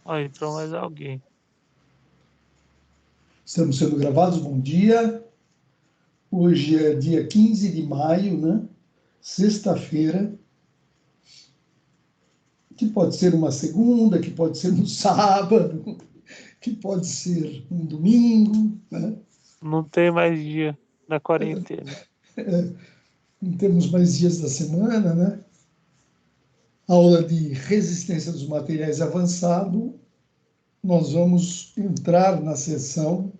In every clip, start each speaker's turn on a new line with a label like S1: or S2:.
S1: Ó, entrou mais alguém.
S2: Estamos sendo gravados, bom dia. Hoje é dia 15 de maio, né? Sexta-feira, que pode ser uma segunda, que pode ser um sábado, que pode ser um domingo, né?
S1: Não tem mais dia da quarentena.
S2: Não temos mais dias da semana, né? Aula de resistência dos materiais avançado. Nós vamos entrar na sessão.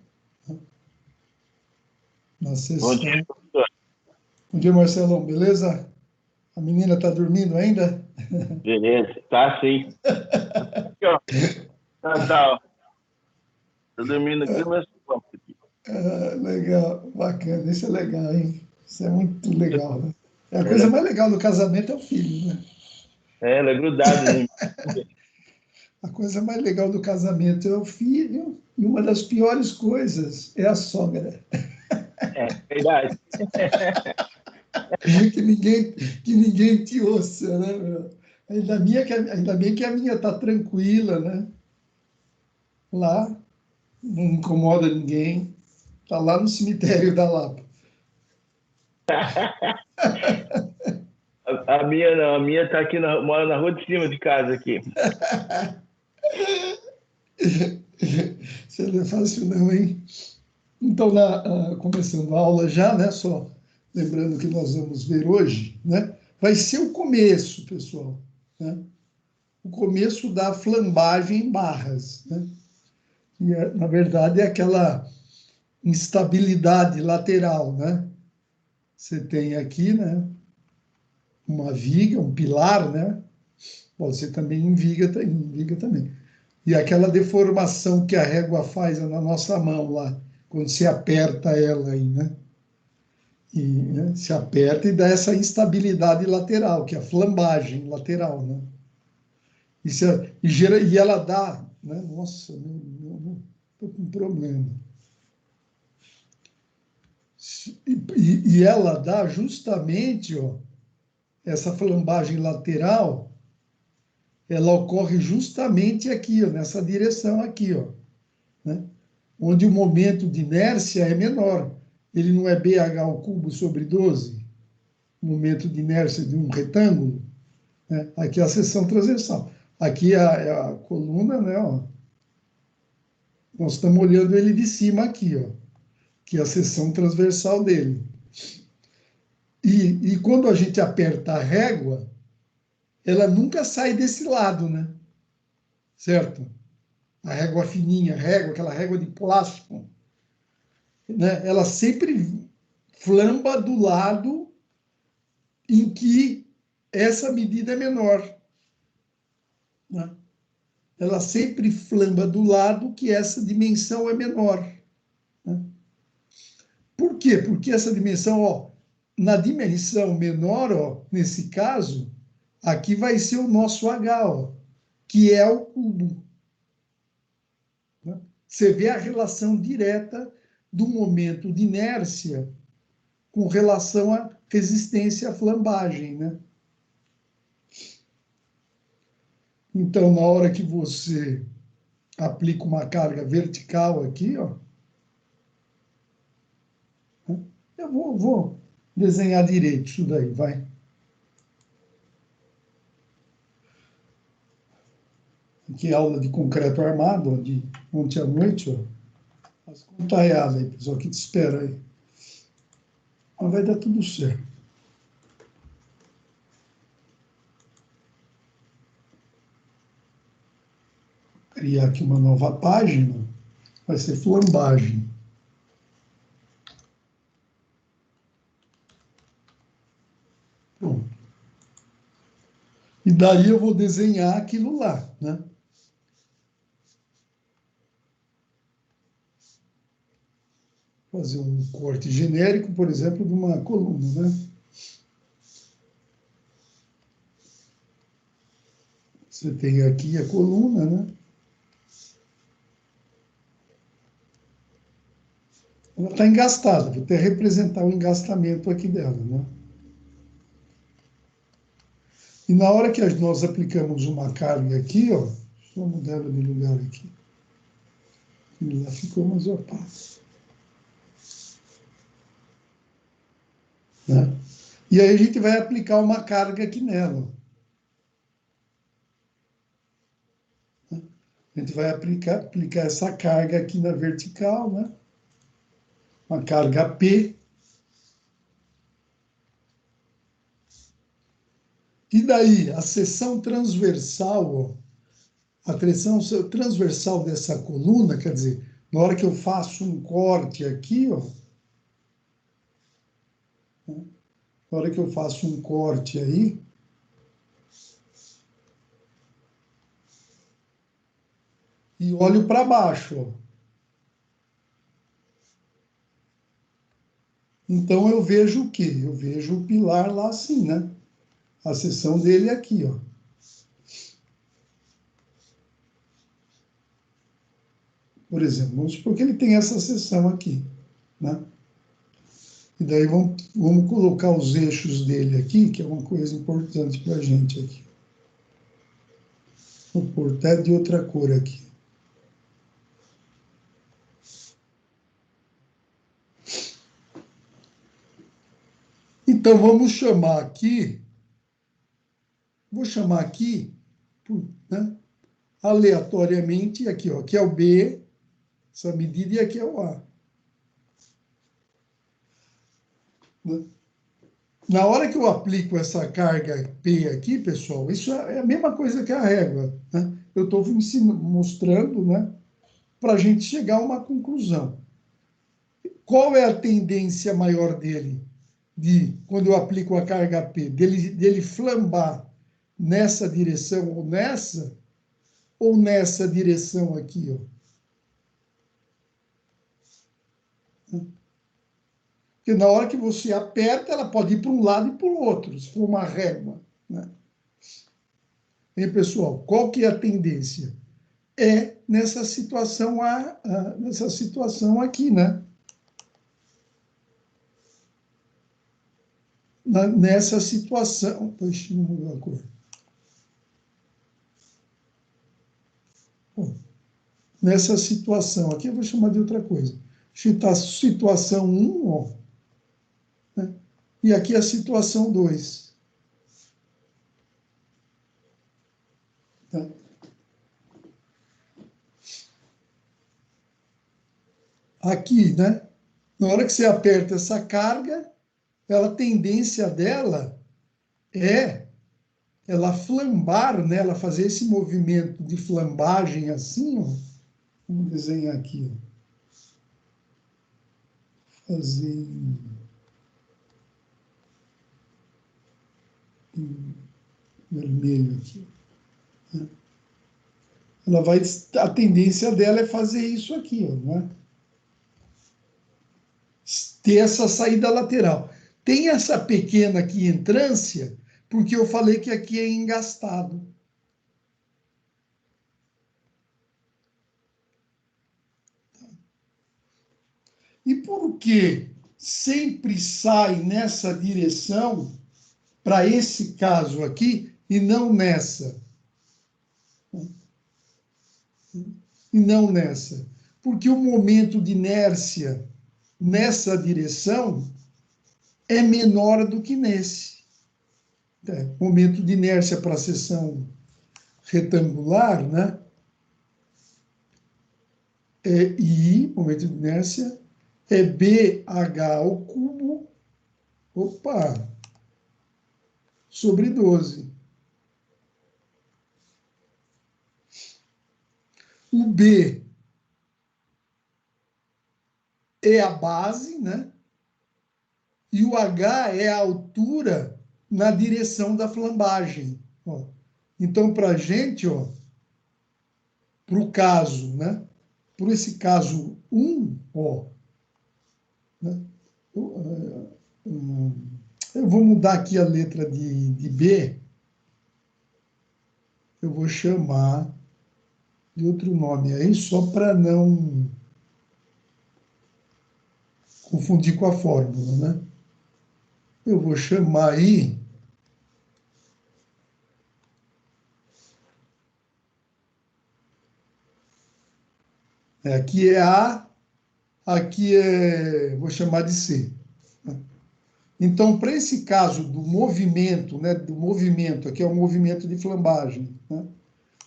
S3: Bom dia, professor.
S2: Bom dia, Marcelão, beleza? A menina está dormindo ainda?
S3: Beleza, tá sim. Aqui, ó. Tá. Tô dormindo aqui, mas aqui.
S2: Ah, legal, bacana, isso é legal, hein? Isso é muito legal, né? É a
S3: Ela
S2: coisa mais legal do casamento é o filho, né?
S3: ela é grudada em mim.
S2: A coisa mais legal do casamento é o filho, e uma das piores coisas é a sogra.
S3: É verdade.
S2: Que ninguém te ouça, né, meu? Ainda bem que a minha está tranquila, né? Lá, não incomoda ninguém. Está lá no cemitério da Lapa.
S3: A minha não, a minha tá aqui, mora na rua de cima de casa aqui.
S2: Isso não é fácil não, hein? Então, começando a aula já, né? Só lembrando que nós vamos ver hoje, né? Vai ser o começo, pessoal, né? O começo da flambagem em barras, né? Que, na verdade, é aquela instabilidade lateral, né? Você tem aqui, né? Uma viga, um pilar, né? Pode ser também em viga também. E aquela deformação que a régua faz na nossa mão lá, quando se aperta ela aí, né? E, né, se aperta e dá essa instabilidade lateral, que é a flambagem lateral, né? E ela dá, né? Nossa, estou com um problema. E ela dá justamente, ó, essa flambagem lateral, ela ocorre justamente aqui, ó, nessa direção aqui, ó, né? Onde o momento de inércia é menor. Ele não é BH ao cubo sobre 12, momento de inércia de um retângulo, né? Aqui é a seção transversal. Aqui é a coluna, né? Ó. Nós estamos olhando ele de cima aqui, ó, que é a seção transversal dele. E quando a gente aperta a régua, ela nunca sai desse lado, né? Certo? A régua fininha, aquela régua de plástico, né? Ela sempre flamba do lado em que essa medida é menor, né? Ela sempre flamba do lado que essa dimensão é menor, né? Por quê? Porque essa dimensão, ó, na dimensão menor, ó, nesse caso, aqui vai ser o nosso H, ó, que é o cubo, né? Você vê a relação direta do momento de inércia com relação à resistência à flambagem, né? Então, na hora que você aplica uma carga vertical aqui, ó, né? Eu vou desenhar direito isso daí, vai. Aqui é aula de concreto armado, ó, de ontem à noite, ó. As contas reais aí, pessoal, que te espera aí. Mas vai dar tudo certo. Criar aqui uma nova página, vai ser flambagem. Pronto. E daí eu vou desenhar aquilo lá, né? Fazer um corte genérico, por exemplo, de uma coluna, né? Você tem aqui a coluna, né? Ela está engastada, vou até representar o engastamento aqui dela, né? E na hora que nós aplicamos uma carga aqui, ó, deixa só mudar ela de lugar aqui. Ele lá ficou mais opaco. Né? E aí a gente vai aplicar uma carga aqui nela. Né? A gente vai aplicar essa carga aqui na vertical, né? Uma carga P. E daí, a seção transversal, ó, a seção transversal dessa coluna, quer dizer, na hora que eu faço um corte aqui, ó, na hora que eu faço um corte aí, e olho para baixo, ó. Então eu vejo o quê? Eu vejo o pilar lá assim, né? A seção dele aqui, ó. Por exemplo, vamos supor que ele tem essa seção aqui, né? E daí vamos colocar os eixos dele aqui, que é uma coisa importante para a gente aqui. Vou pôr até de outra cor aqui. Então, vamos chamar aqui, vou chamar aqui, né, aleatoriamente, aqui, ó, aqui é o B, essa medida, e aqui é o A. Né? Na hora que eu aplico essa carga P aqui, pessoal, isso é a mesma coisa que a régua. Né? Eu estou mostrando, né, para a gente chegar a uma conclusão. Qual é a tendência maior dele? Quando eu aplico a carga P, dele flambar nessa direção ou nessa direção aqui, ó. Porque na hora que você aperta, ela pode ir para um lado e para o outro, se for uma régua, né? E, pessoal, qual que é a tendência? É nessa situação, nessa situação aqui, né? Nessa situação... Deixa eu mudar a cor. Bom, nessa situação aqui, eu vou chamar de outra coisa. Situação 1, ó, né? E aqui a situação 2. Tá? Aqui, né? Na hora que você aperta essa carga, a tendência dela é ela flambar, né? Ela fazer esse movimento de flambagem assim, ó. Vamos desenhar aqui, ó. Fazer em vermelho aqui. Né? Ela vai, a tendência dela é fazer isso aqui, ó, né? Ter essa saída lateral. Tem essa pequena aqui entrância, porque eu falei que aqui é engastado. E por que sempre sai nessa direção, para esse caso aqui, e não nessa? E não nessa? Porque o momento de inércia nessa direção é menor do que nesse. Momento de inércia para a seção retangular, né? É I, momento de inércia, é BH ao cubo, sobre 12. O B é a base, né? E o H é a altura na direção da flambagem. Ó. Então, para a gente, para o caso, né? Por esse caso 1, ó, né? Eu vou mudar aqui a letra de B, eu vou chamar de outro nome aí, só para não confundir com a fórmula, né? Eu vou chamar aí Aqui é A, aqui vou chamar de C. Então, para esse caso do movimento, né, do movimento, aqui é o movimento de flambagem, né?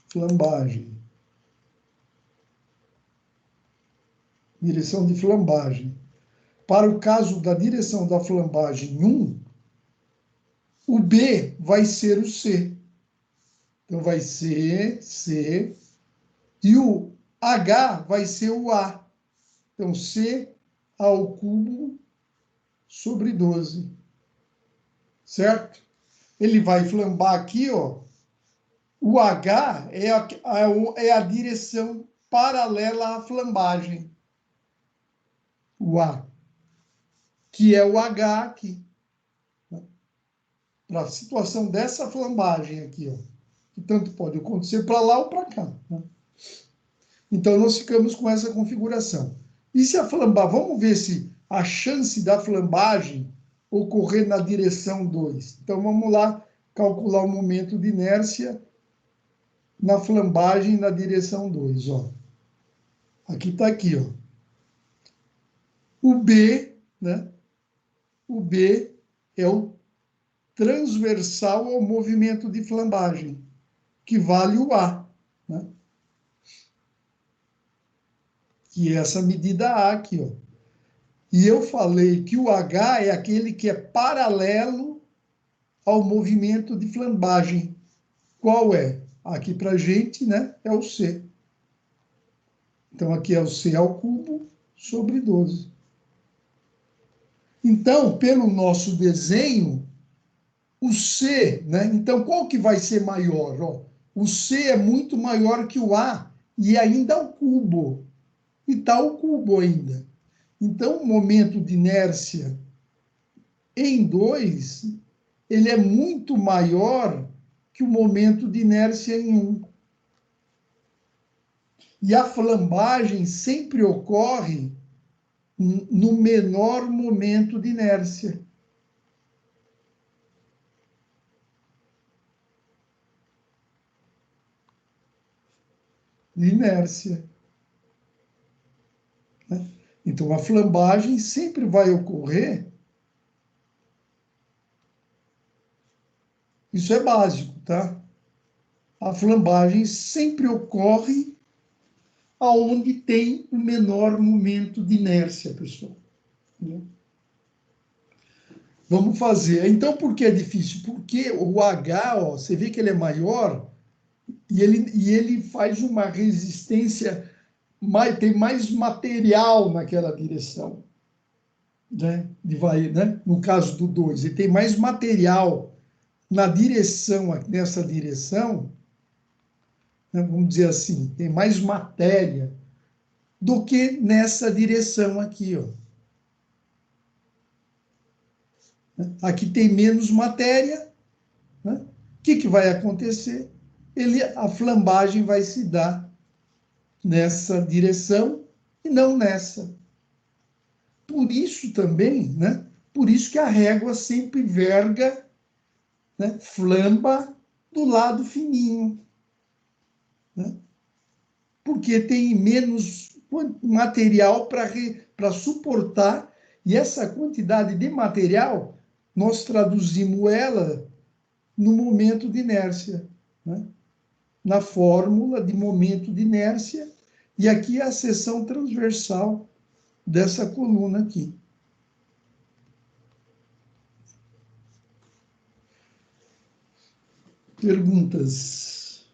S2: Flambagem. Direção de flambagem. Para o caso da direção da flambagem 1, o B vai ser o C. Então, vai ser C, e o H vai ser o A. Então, C ao cubo sobre 12. Certo? Ele vai flambar aqui, ó. O H é a direção paralela à flambagem. O A, que é o H aqui. Para a situação dessa flambagem aqui, ó. Que tanto pode acontecer para lá ou para cá. Né? Então, nós ficamos com essa configuração. E se a flambar, vamos ver se a chance da flambagem ocorrer na direção 2. Então, vamos lá calcular o momento de inércia na flambagem na direção 2. Ó. Aqui está aqui. Ó. O B, né? O B é o transversal ao movimento de flambagem, que vale o A. Né? Que é essa medida A aqui, ó. E eu falei que o H é aquele que é paralelo ao movimento de flambagem. Qual é? Aqui para a gente, né, é o C. Então, aqui é o C ao cubo sobre 12. Então, pelo nosso desenho, o C, né? Então, qual que vai ser maior? Ó, o C é muito maior que o A e ainda ao cubo. E está ao cubo ainda. Então, o momento de inércia em 2, ele é muito maior que o momento de inércia em 1. E a flambagem sempre ocorre no menor momento de inércia. De inércia. Então, a flambagem sempre vai ocorrer. Isso é básico, tá? A flambagem sempre ocorre aonde tem o menor momento de inércia, pessoal. Vamos fazer. Então, por que é difícil? Porque o H, ó, você vê que ele é maior e ele faz uma resistência, tem mais material naquela direção. Né? No caso do 2, ele tem mais material na direção, nessa direção, né? Vamos dizer assim, tem mais matéria do que nessa direção aqui, ó. Aqui tem menos matéria, né? O que vai acontecer? A flambagem vai se dar nessa direção e não nessa. Por isso também, né? Por isso que a régua sempre verga, né? Flamba do lado fininho, né? Porque tem menos material para suportar, e essa quantidade de material, nós traduzimos ela no momento de inércia, né? Na fórmula de momento de inércia, e aqui é a seção transversal dessa coluna aqui. Perguntas?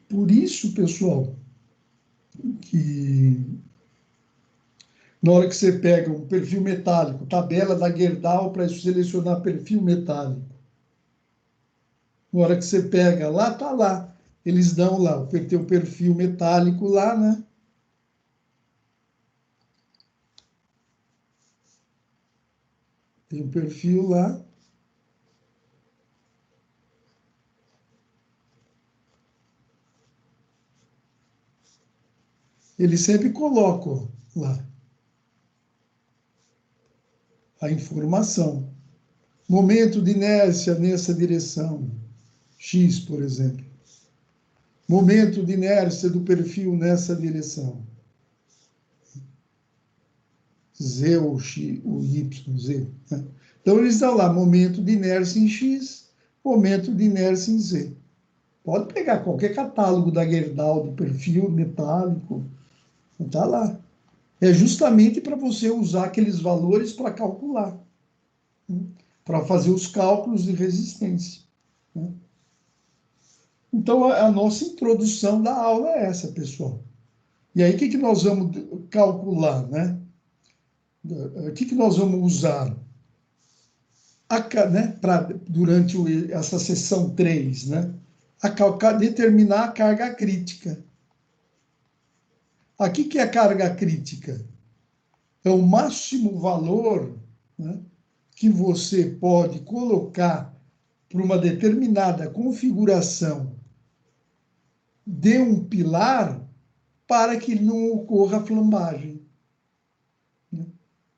S2: Por isso, pessoal, que na hora que você pega um perfil metálico, tabela da Gerdau para selecionar perfil metálico, na hora que você pega lá, tá lá. Eles dão lá, tem o perfil metálico lá, né? Tem o perfil lá. Eles sempre colocam lá a informação. Momento de inércia nessa direção, X, por exemplo. Momento de inércia do perfil nessa direção. Z ou X, ou Y, Z. Né? Então, eles dão lá momento de inércia em X, momento de inércia em Z. Pode pegar qualquer catálogo da Gerdau, do perfil metálico, está lá. É justamente para você usar aqueles valores para calcular, né? Para fazer os cálculos de resistência. Né? Então, a nossa introdução da aula é essa, pessoal. E aí, o que nós vamos calcular, né? O que nós vamos usar né, durante essa sessão 3, né? Determinar a carga crítica. Aqui que é a carga crítica? É o máximo valor, né, que você pode colocar para uma determinada configuração de um pilar para que não ocorra flambagem. Né?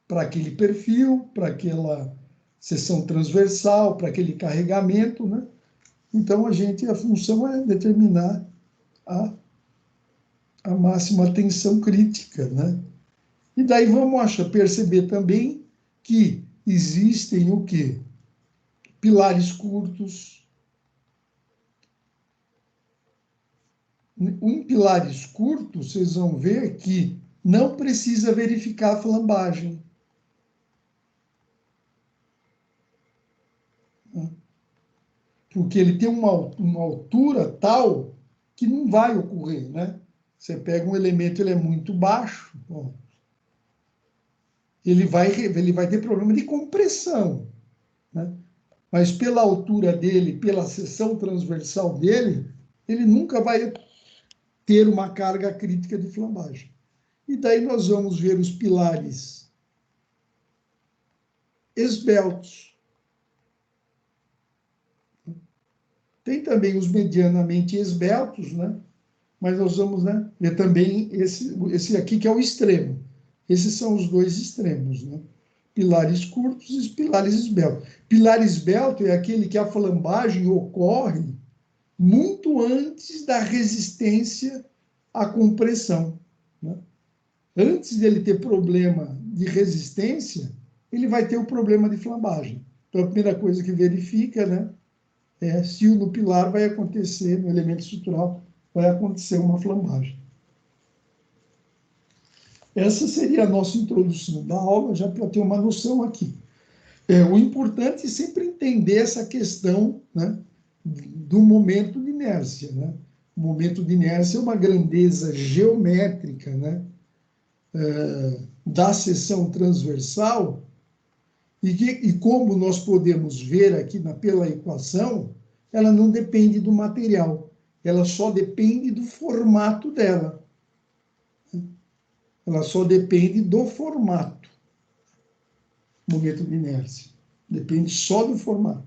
S2: Para aquele perfil, para aquela seção transversal, para aquele carregamento, né? Então, a função é determinar a máxima tensão crítica, né? E daí vamos perceber também que existem o quê? Pilares curtos. Em pilares curtos, vocês vão ver que não precisa verificar a flambagem. Porque ele tem uma altura tal que não vai ocorrer, né? Você pega um elemento, ele é muito baixo, bom, ele vai ter problema de compressão, né? Mas pela altura dele, pela seção transversal dele, ele nunca vai ter uma carga crítica de flambagem. E daí nós vamos ver os pilares esbeltos. Tem também os medianamente esbeltos, né? Mas nós vamos, né, ver também esse aqui que é o extremo. Esses são os dois extremos, né? Pilares curtos e pilares esbeltos. Pilar esbelto é aquele que a flambagem ocorre muito antes da resistência à compressão, né? Antes dele ter problema de resistência, ele vai ter o problema de flambagem. Então, a primeira coisa que verifica, né, é se no pilar vai acontecer, no elemento estrutural, vai acontecer uma flambagem. Essa seria a nossa introdução da aula, já para ter uma noção aqui. O importante é sempre entender essa questão, né, do momento de inércia, né? O momento de inércia é uma grandeza geométrica, né, da seção transversal, e como nós podemos ver aqui pela equação, ela não depende do material, ela só depende do formato dela. Ela só depende do formato, momento de inércia. Depende só do formato.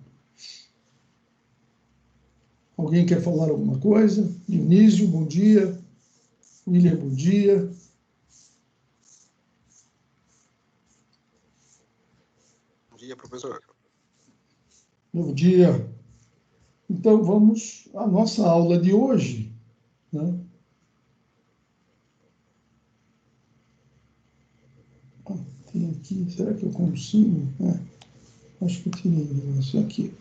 S2: Alguém quer falar alguma coisa? Dionísio, bom dia. William, bom dia.
S4: Bom dia, professor.
S2: Bom dia. Então, vamos à nossa aula de hoje, né? Tem aqui, será que eu consigo? Acho que eu tirei o negócio aqui.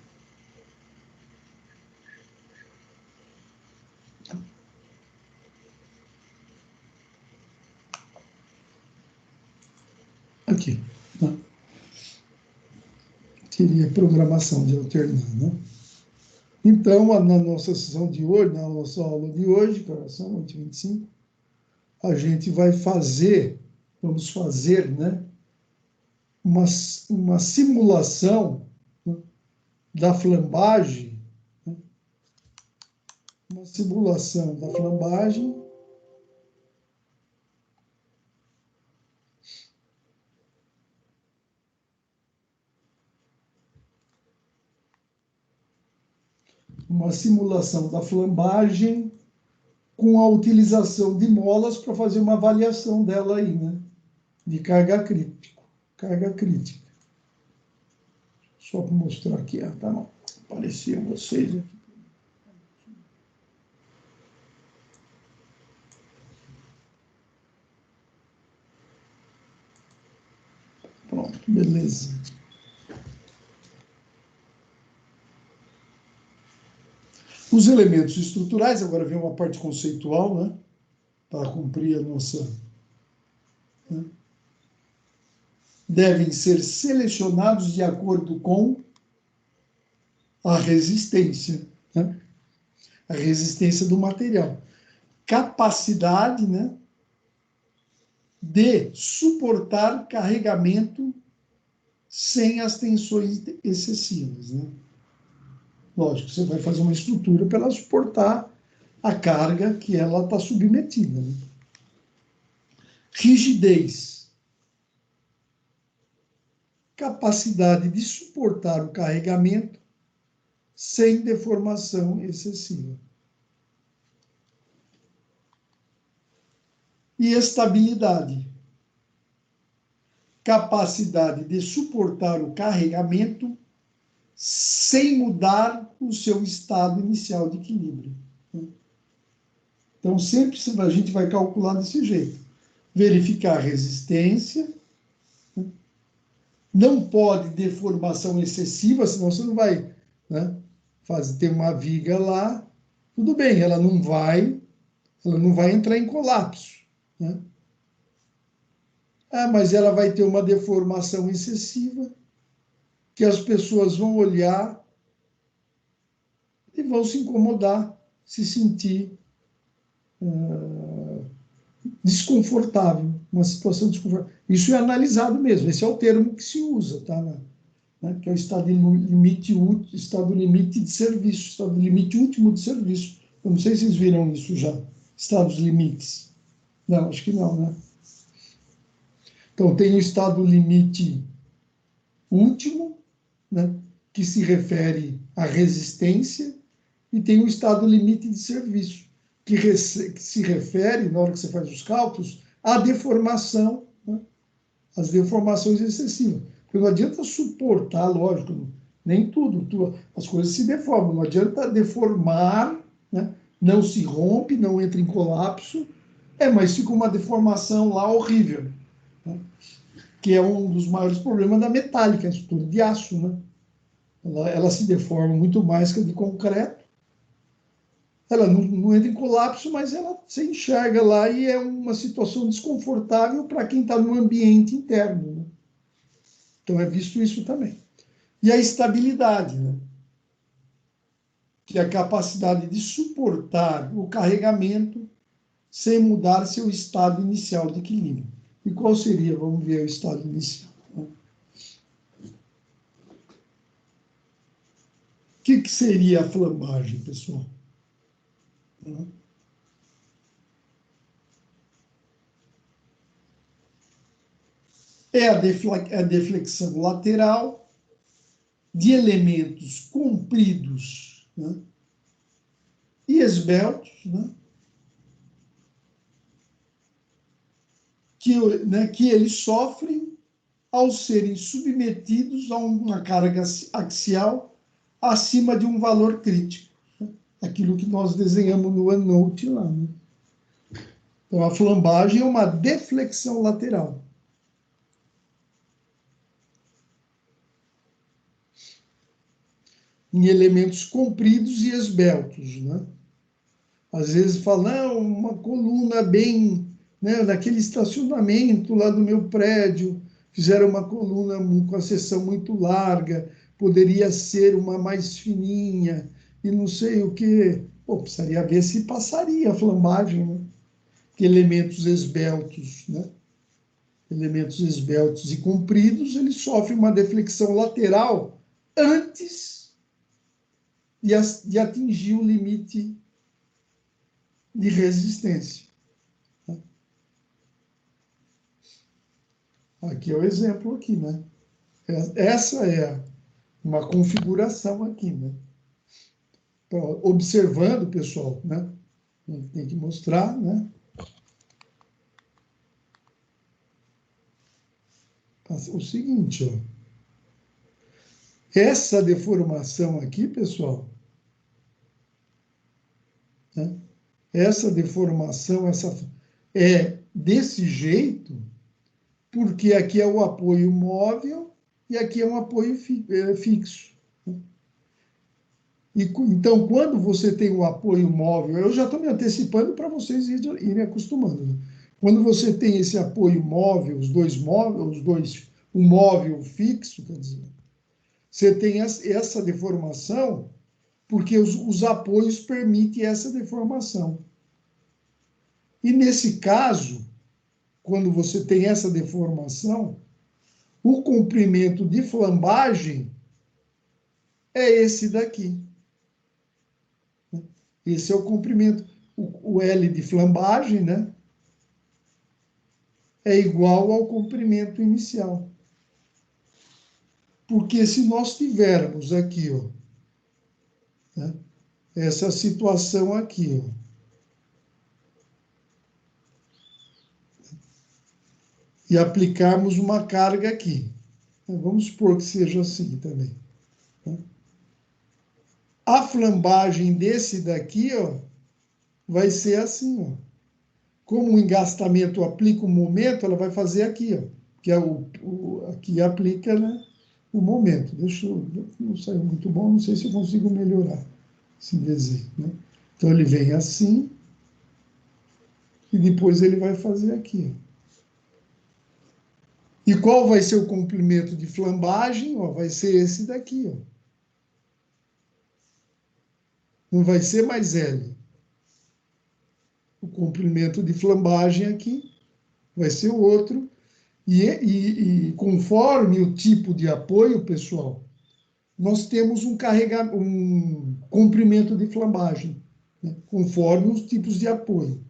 S2: Aqui, né? Teria programação de alternar, né? Então, na nossa sessão de hoje, na nossa aula de hoje, coração 8h25, a gente vai vamos fazer, né, uma simulação, né, da flambagem, né, uma simulação da flambagem com a utilização de molas para fazer uma avaliação dela aí, né, de carga crítica. Carga crítica. Só para mostrar aqui, tá, não apareciam vocês aqui. Beleza. Os elementos estruturais, agora vem uma parte conceitual, né? Para cumprir a nossa... Né? Devem ser selecionados de acordo com a resistência, né? A resistência do material. Capacidade, né, de suportar carregamento sem as tensões excessivas, né? Lógico, você vai fazer uma estrutura para ela suportar a carga que ela está submetida, né? Rigidez. Capacidade de suportar o carregamento sem deformação excessiva. E estabilidade. Capacidade de suportar o carregamento sem mudar o seu estado inicial de equilíbrio. Então, sempre a gente vai calcular desse jeito. Verificar a resistência. Não pode deformação excessiva, senão você não vai, né, ter uma viga lá. Tudo bem, ela não vai entrar em colapso, né? Ah, mas ela vai ter uma deformação excessiva que as pessoas vão olhar e vão se incomodar, se sentir desconfortável, uma situação desconfortável. Isso é analisado mesmo, esse é o termo que se usa, tá? Né? Que é o estado limite de serviço, estado limite último de serviço. Eu não sei se vocês viram isso já, estados limites. Não, acho que não, né? Então, tem o estado limite último, né, que se refere à resistência, e tem o estado limite de serviço, que se refere, na hora que você faz os cálculos, à deformação, né, às deformações excessivas. Porque não adianta suportar, lógico, nem tudo, as coisas se deformam, não adianta deformar, né, não se rompe, não entra em colapso, mas fica uma deformação lá horrível, né, que é um dos maiores problemas da metálica, a estrutura de aço, né? Ela se deforma muito mais que a de concreto. Ela não entra em colapso, mas ela se enxerga lá e é uma situação desconfortável para quem está no ambiente interno, né? Então é visto isso também. E a estabilidade, né? Que é a capacidade de suportar o carregamento sem mudar seu estado inicial de equilíbrio. E qual seria, vamos ver, o estado inicial, né? O que seria a flambagem, pessoal? É a deflexão lateral de elementos compridos, né, e esbeltos, né, que eles sofrem ao serem submetidos a uma carga axial acima de um valor crítico, né? Aquilo que nós desenhamos no OneNote lá, né? Então, a flambagem é uma deflexão lateral. Em elementos compridos e esbeltos, né? Às vezes fala, não, uma coluna bem, né, naquele estacionamento lá do meu prédio, fizeram uma coluna com a seção muito larga, poderia ser uma mais fininha, e não sei o quê. Pô, precisaria ver se passaria a flambagem, né? Que elementos esbeltos, né? Elementos esbeltos e compridos, eles sofrem uma deflexão lateral antes de atingir o limite de resistência. Aqui é o exemplo aqui, né? Essa é uma configuração aqui, né? Então, observando, pessoal, né? A gente tem que mostrar, né? O seguinte, ó. Essa deformação aqui, pessoal, né? Essa deformação, é desse jeito, porque aqui é o apoio móvel e aqui é um apoio fixo. Então, quando você tem o apoio móvel, eu já estou me antecipando para vocês irem acostumando, né? Quando você tem esse apoio móvel, um móvel fixo, quer dizer, você tem essa deformação, porque os apoios permitem essa deformação. E nesse caso, quando você tem essa deformação, o comprimento de flambagem é esse daqui. Esse é o comprimento. O L de flambagem, né? É igual ao comprimento inicial. Porque se nós tivermos aqui, ó, né, essa situação aqui, ó, e aplicarmos uma carga aqui, né, vamos supor que seja assim também, né? A flambagem desse daqui, ó, vai ser assim, ó. Como o engastamento aplica o momento, ela vai fazer aqui, ó, que é aqui aplica, né, o momento. Não saiu muito bom, não sei se eu consigo melhorar esse desenho, né? Então ele vem assim e depois ele vai fazer aqui, ó. E qual vai ser o comprimento de flambagem? Ó, vai ser esse daqui, ó. Não vai ser mais L. O comprimento de flambagem aqui vai ser o outro. E conforme o tipo de apoio, pessoal, nós temos um comprimento de flambagem, né, conforme os tipos de apoio.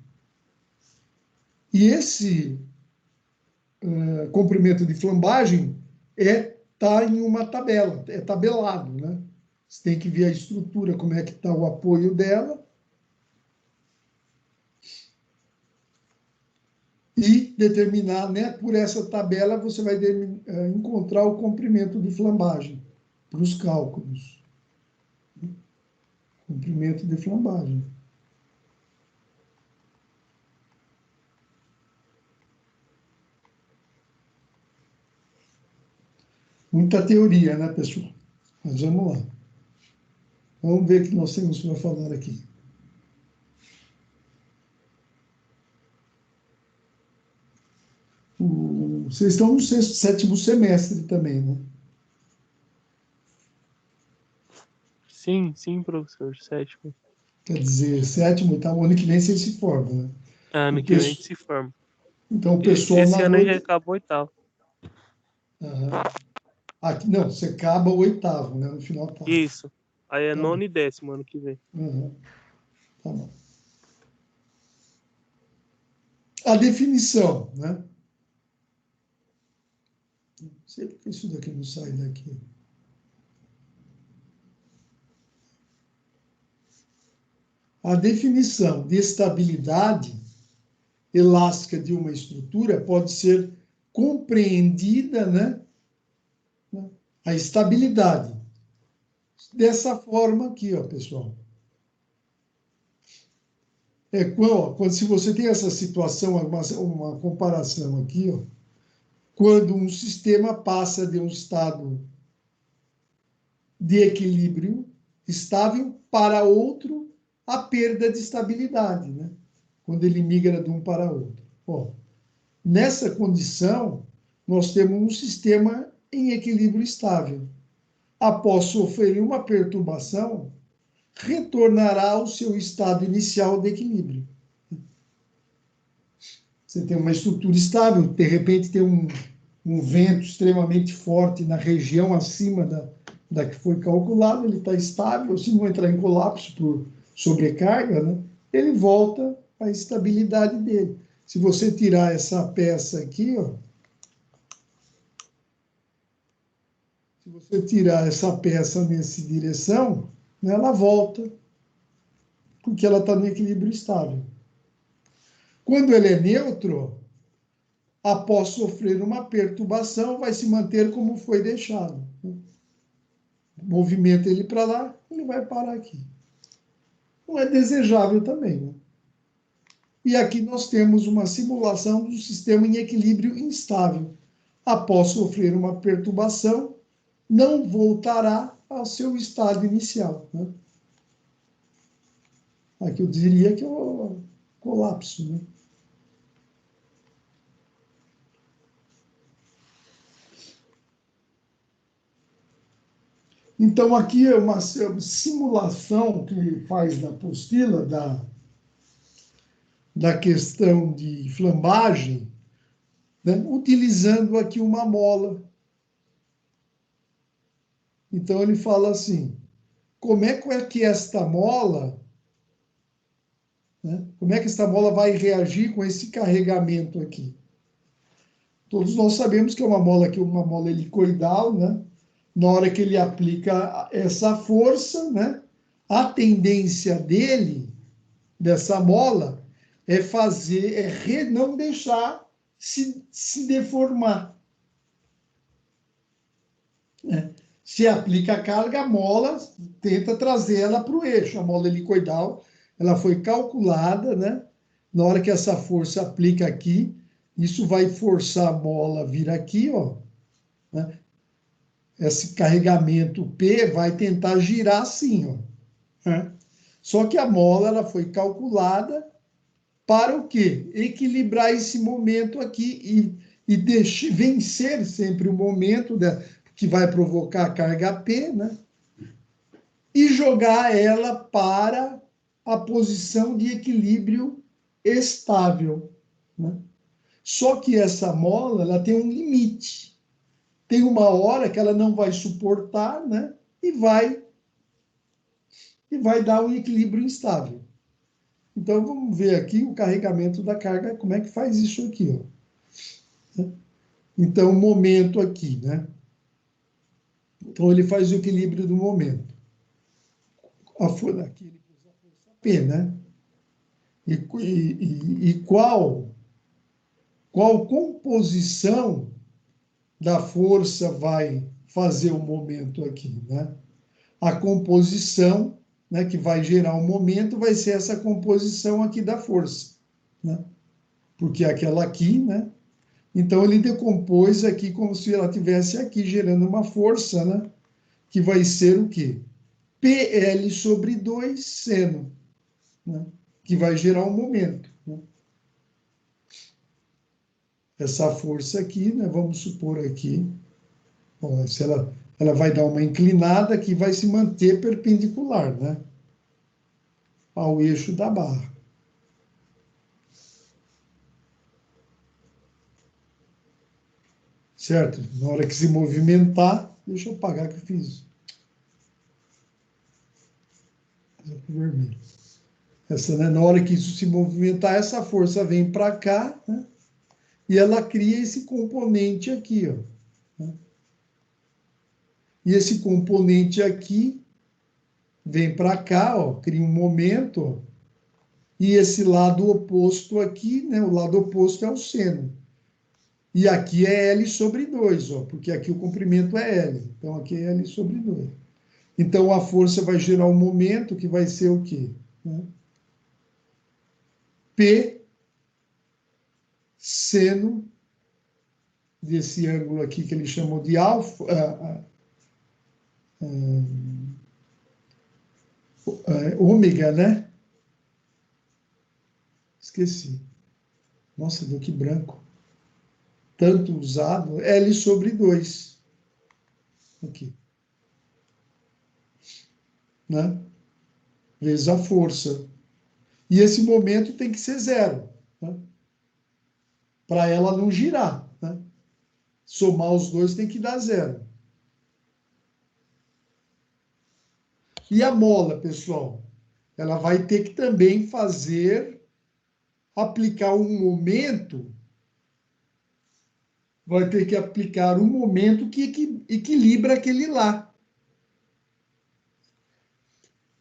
S2: E esse comprimento de flambagem tá em uma tabela, é tabelado, né? Você tem que ver a estrutura, como é que está o apoio dela, e determinar, né, por essa tabela, você vai encontrar o comprimento de flambagem para os cálculos. Comprimento de flambagem. Muita teoria, né, pessoal? Mas vamos lá. Vamos ver o que nós temos para falar aqui. Vocês estão no sétimo semestre também, né?
S1: Sim, sim, professor. Sétimo.
S2: Quer dizer, sétimo, oitavo, ano que vem vocês se formam, né?
S1: Ano que vem a gente se forma.
S2: Então, o pessoal
S1: Esse
S2: na
S1: ano aí já
S2: noite...
S1: acabou o oitavo.
S2: Aham. Aqui, não, você acaba o oitavo, né? No final tá.
S1: Isso. Aí é
S2: Tá
S1: nono
S2: bom.
S1: e décimo ano que vem.
S2: Uhum. Tá bom. A definição, né? Não sei porque isso daqui não sai daqui. A definição de estabilidade elástica de uma estrutura pode ser compreendida, né? A estabilidade. Dessa forma aqui, ó, pessoal. Se você tem essa situação, uma comparação aqui, ó, quando um sistema passa de um estado de equilíbrio estável para outro, a perda de estabilidade, né? Quando ele migra de um para outro. Ó, nessa condição, nós temos um sistema em equilíbrio estável. Após sofrer uma perturbação, retornará ao seu estado inicial de equilíbrio. Você tem uma estrutura estável, de repente tem um vento extremamente forte na região acima da que foi calculado, ele está estável, se não entrar em colapso por sobrecarga, né, ele volta à estabilidade dele. Se você tirar essa peça aqui, ó, se você tirar essa peça nessa direção, né, ela volta, porque ela está no equilíbrio estável. Quando ele é neutro, após sofrer uma perturbação, vai se manter como foi deixado. Movimenta ele para lá, ele vai parar aqui. Não é desejável também, né? E aqui nós temos uma simulação do sistema em equilíbrio instável. após sofrer uma perturbação, não voltará ao seu estado inicial, né? Aqui eu diria que é o colapso, né? Então, aqui é uma simulação que faz na apostila da questão de flambagem, né, utilizando aqui uma mola. Então, ele fala assim, como é que esta mola, né, como é que esta mola vai reagir com esse carregamento aqui? Todos nós sabemos que é uma mola helicoidal, né? Na hora que ele aplica essa força, né, a tendência dessa mola, não deixar se deformar, né? Se aplica a carga, a mola tenta trazer ela para o eixo. A mola helicoidal, ela foi calculada, né? Na hora que essa força aplica aqui, isso vai forçar a mola a vir aqui, ó, né? Esse carregamento P vai tentar girar assim, ó, né? Só que a mola ela foi calculada para o quê? Equilibrar esse momento aqui e vencer sempre o momento que vai provocar a carga P, né? E jogar ela para a posição de equilíbrio estável, né? Só que essa mola ela tem um limite. Tem uma hora que ela não vai suportar, né? E vai dar um equilíbrio instável. Então, vamos ver aqui o carregamento da carga, como é que faz isso aqui, ó. Então, o momento aqui, né? Então, ele faz o equilíbrio do momento. Aqui ele usa a força P, né? E qual composição da força vai fazer o momento aqui, né? A composição, né, que vai gerar o momento vai ser essa composição aqui da força, né? Porque aquela aqui, né? Então, ele decompôs aqui como se ela tivesse aqui gerando uma força, né? Que vai ser o quê? PL sobre 2 seno, né? Que vai gerar um momento, né? Essa força aqui, né? Vamos supor aqui, ó, se ela vai dar uma inclinada que vai se manter perpendicular, né? Ao eixo da barra. Certo? Na hora que se movimentar, deixa eu apagar que eu fiz. Vermelho. Essa, né? Na hora que isso se movimentar, essa força vem para cá, né? E ela cria esse componente aqui, ó, né? E esse componente aqui vem para cá, ó, cria um momento, ó, e esse lado oposto aqui, né? O lado oposto é o seno. E aqui é L sobre 2, ó, porque aqui o comprimento é L. Então, aqui é L sobre 2. Então, a força vai gerar um momento que vai ser o quê? Né? P seno desse ângulo aqui que ele chamou de alfa, ômega, né? Esqueci. Nossa, deu que branco. Tanto usado, L sobre 2. Aqui. Né? Vezes a força. E esse momento tem que ser zero, né? Para ela não girar, né? Somar os dois tem que dar zero. E a mola, pessoal, ela vai ter que também aplicar um momento, vai ter que aplicar um momento que equilibra aquele lá.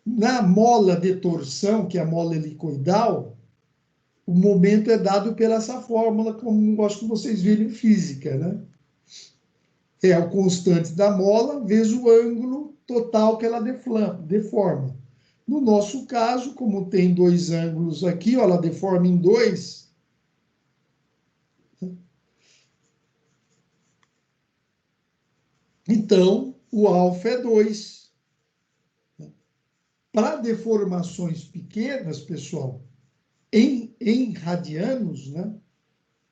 S2: Na mola de torção, que é a mola helicoidal, o momento é dado pela essa fórmula, como acho que vocês viram em física, né? É a constante da mola vezes o ângulo total que ela deforma. No nosso caso, como tem dois ângulos aqui, ó, ela deforma em 2. Então, o alfa é 2. Para deformações pequenas, pessoal, em radianos, né,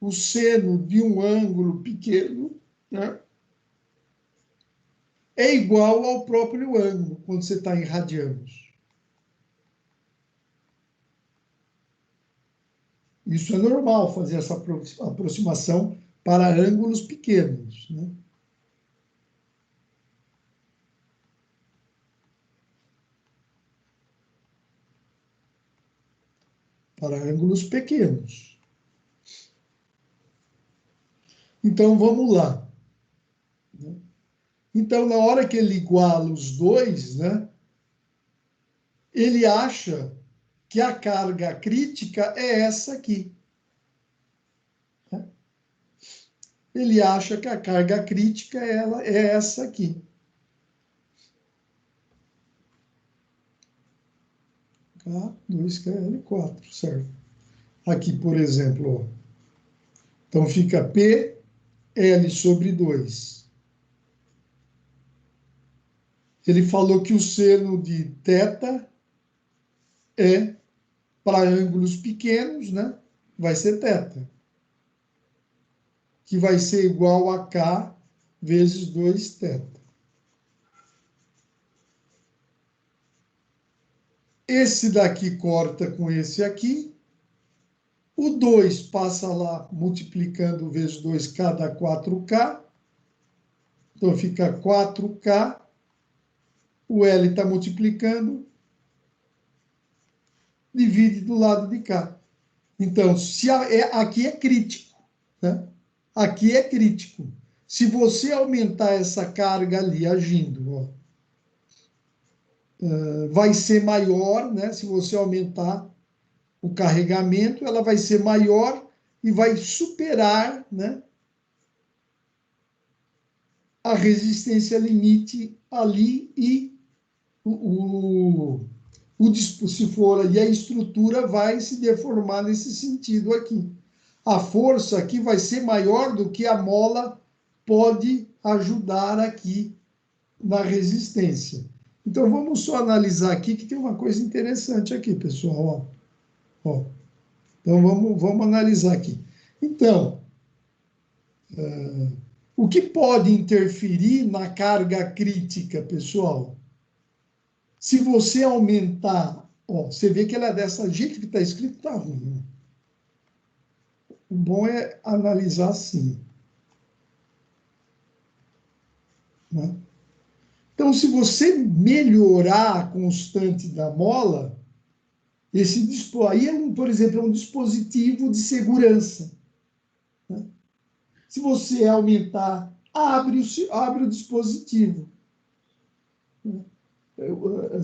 S2: o seno de um ângulo pequeno, né, é igual ao próprio ângulo, quando você está em radianos. Isso é normal, fazer essa aproximação para ângulos pequenos, né? Para ângulos pequenos. Então, vamos lá. Então, na hora que ele iguala os dois, né, ele acha que a carga crítica é essa aqui. Ele acha que a carga crítica ela é essa aqui. K2KL4, certo? Aqui, por exemplo, ó. Então fica PL sobre 2. Ele falou que o seno de θ é para ângulos pequenos, né? Vai ser θ, que vai ser igual a K vezes 2θ. Esse daqui corta com esse aqui. O 2 passa lá multiplicando vezes 2K dá 4K. Então fica 4K. O L está multiplicando. Divide do lado de cá. Então, aqui é crítico. Né? Aqui é crítico. Se você aumentar essa carga ali agindo, ó, vai ser maior, né? Se você aumentar o carregamento, ela vai ser maior e vai superar, né, a resistência limite ali e se for ali, a estrutura vai se deformar nesse sentido aqui. A força aqui vai ser maior do que a mola pode ajudar aqui na resistência. Então, vamos só analisar aqui, que tem uma coisa interessante aqui, pessoal. Ó. Então, vamos analisar aqui. Então, o que pode interferir na carga crítica, pessoal? Se você aumentar, ó, você vê que ela é dessa jeito que está escrito, está ruim. Né? O bom é analisar assim. Né? Então, se você melhorar a constante da mola, aí, por exemplo, é um dispositivo de segurança. Né? Se você aumentar, abre o dispositivo.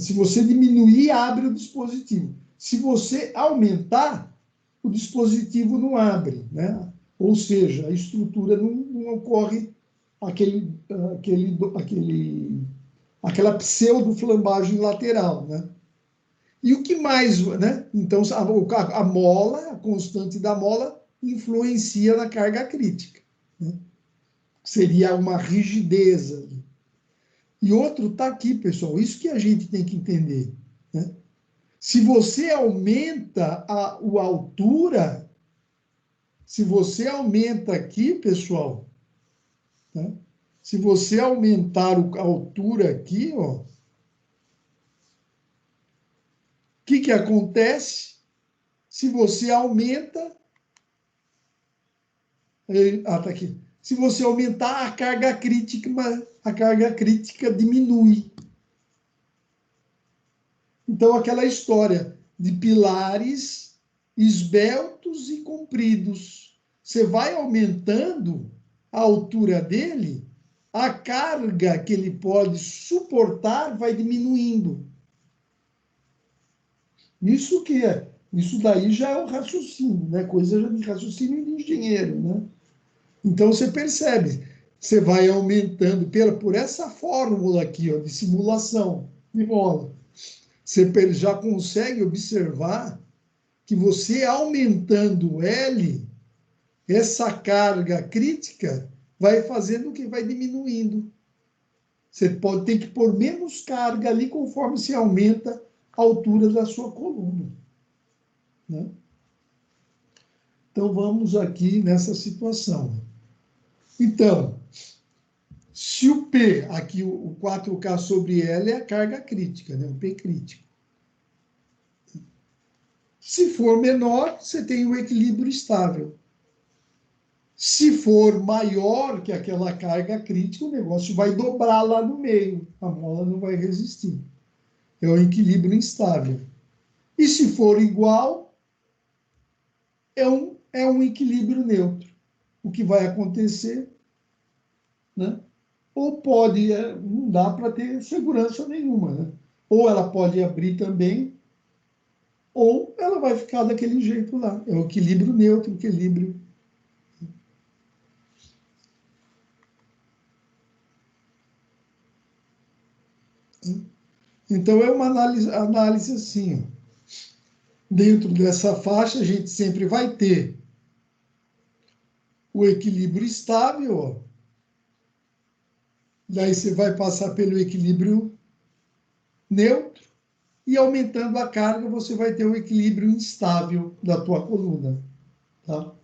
S2: Se você diminuir, abre o dispositivo. Se você aumentar, o dispositivo não abre, né? Ou seja, a estrutura não ocorre aquela pseudo-flambagem lateral, né? E o que mais, né? Então, a mola, a constante da mola, influencia na carga crítica. Né? Seria uma rigidez ali. E outro está aqui, pessoal, isso que a gente tem que entender. Né? Se você aumenta a altura, se você aumenta aqui, pessoal, né? Se você aumentar a altura aqui, ó, o que acontece? Se você aumenta... tá aqui. Se você aumentar a carga crítica diminui. Então, aquela história de pilares esbeltos e compridos. Você vai aumentando a altura dele, a carga que ele pode suportar vai diminuindo. Isso que é? Isso daí já é o raciocínio, né? Coisa de raciocínio de engenheiro, né? Então, você percebe, você vai aumentando por essa fórmula aqui, ó, de simulação de mola. Você já consegue observar que você aumentando o L, essa carga crítica vai fazendo que vai diminuindo. Você pode ter que pôr menos carga ali conforme se aumenta a altura da sua coluna, né? Então, vamos aqui nessa situação. Então, se o P, aqui o 4K sobre L é a carga crítica, né? O P crítico. Se for menor, você tem o equilíbrio estável. Se for maior que aquela carga crítica, o negócio vai dobrar lá no meio. A mola não vai resistir. É o equilíbrio instável. E se for igual, é um equilíbrio neutro. O que vai acontecer, né? Ou pode, não dá para ter segurança nenhuma, né? Ou ela pode abrir também, ou ela vai ficar daquele jeito lá. É o equilíbrio neutro, equilíbrio. Então, é uma análise assim. Ó. Dentro dessa faixa, a gente sempre vai ter o equilíbrio estável, ó. Daí você vai passar pelo equilíbrio neutro, e aumentando a carga, você vai ter o equilíbrio instável da tua coluna. Tá?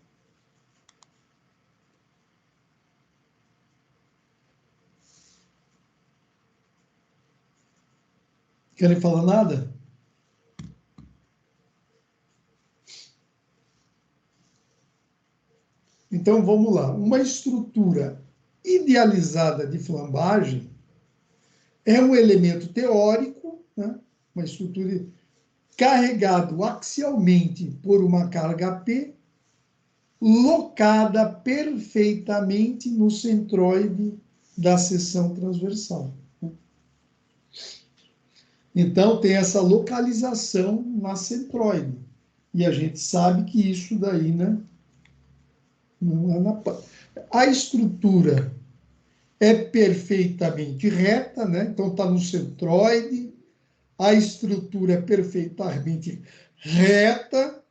S2: Querem falar nada? Então, vamos lá. Uma estrutura idealizada de flambagem é um elemento teórico, né? Uma estrutura carregado axialmente por uma carga P, locada perfeitamente no centroide da seção transversal. Então, tem essa localização na centroide. E a gente sabe que isso daí, né? Não é na... A estrutura é perfeitamente reta, né? Então, está no centroide. A estrutura é perfeitamente reta,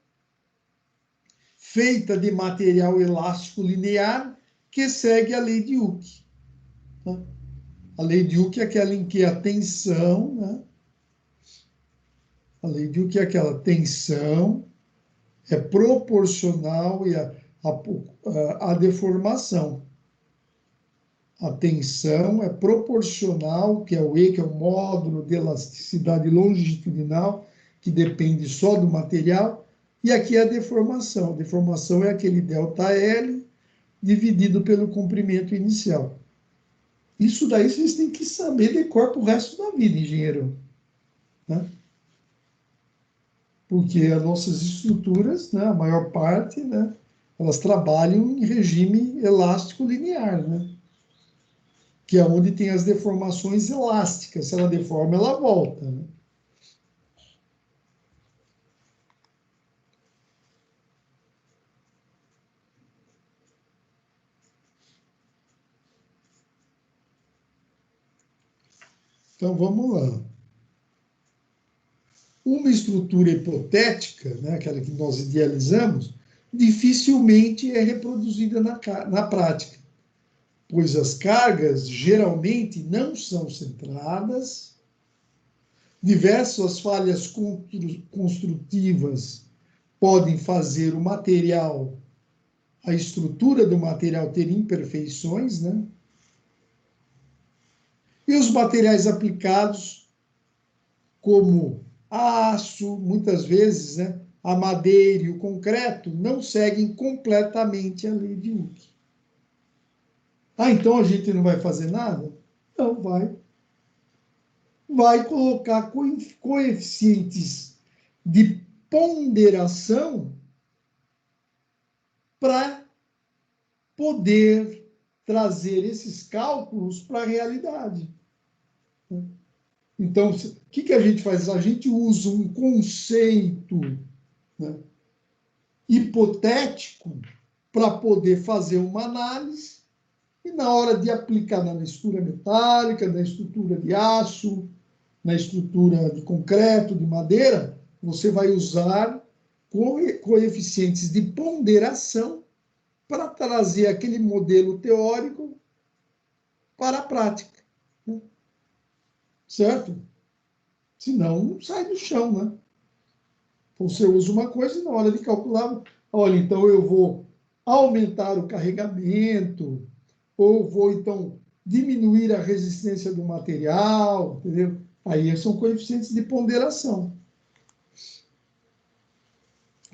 S2: feita de material elástico linear, que segue a lei de Hooke. A lei de Hooke é aquela em que a tensão, né? A lei de Hooke é aquela tensão é proporcional à deformação. A tensão é proporcional, que é o E, que é o módulo de elasticidade longitudinal, que depende só do material, e aqui é a deformação. A deformação é aquele ΔL dividido pelo comprimento inicial. Isso daí vocês têm que saber de cor para o resto da vida, engenheiro. Né? Porque as nossas estruturas, né, a maior parte, né, elas trabalham em regime elástico linear, né? Que é onde tem as deformações elásticas. Se ela deforma, ela volta. Né? Então, vamos lá. Uma estrutura hipotética, né, aquela que nós idealizamos, dificilmente é reproduzida na prática, pois as cargas geralmente não são centradas, diversas falhas construtivas podem fazer o material, a estrutura do material ter imperfeições, né? E os materiais aplicados, como aço, muitas vezes, né, a madeira e o concreto, não seguem completamente a lei de Hooke. Ah, então a gente não vai fazer nada? Não, vai. Vai colocar coeficientes de ponderação para poder trazer esses cálculos para a realidade. Então, o que a gente faz? A gente usa um conceito, né, hipotético para poder fazer uma análise e, na hora de aplicar na estrutura metálica, na estrutura de aço, na estrutura de concreto, de madeira, você vai usar coeficientes de ponderação para trazer aquele modelo teórico para a prática. Né? certo? Senão, não sai do chão, né? Você usa uma coisa e na hora de calcular, olha, então eu vou aumentar o carregamento, ou vou, então, diminuir a resistência do material, entendeu? Aí são coeficientes de ponderação.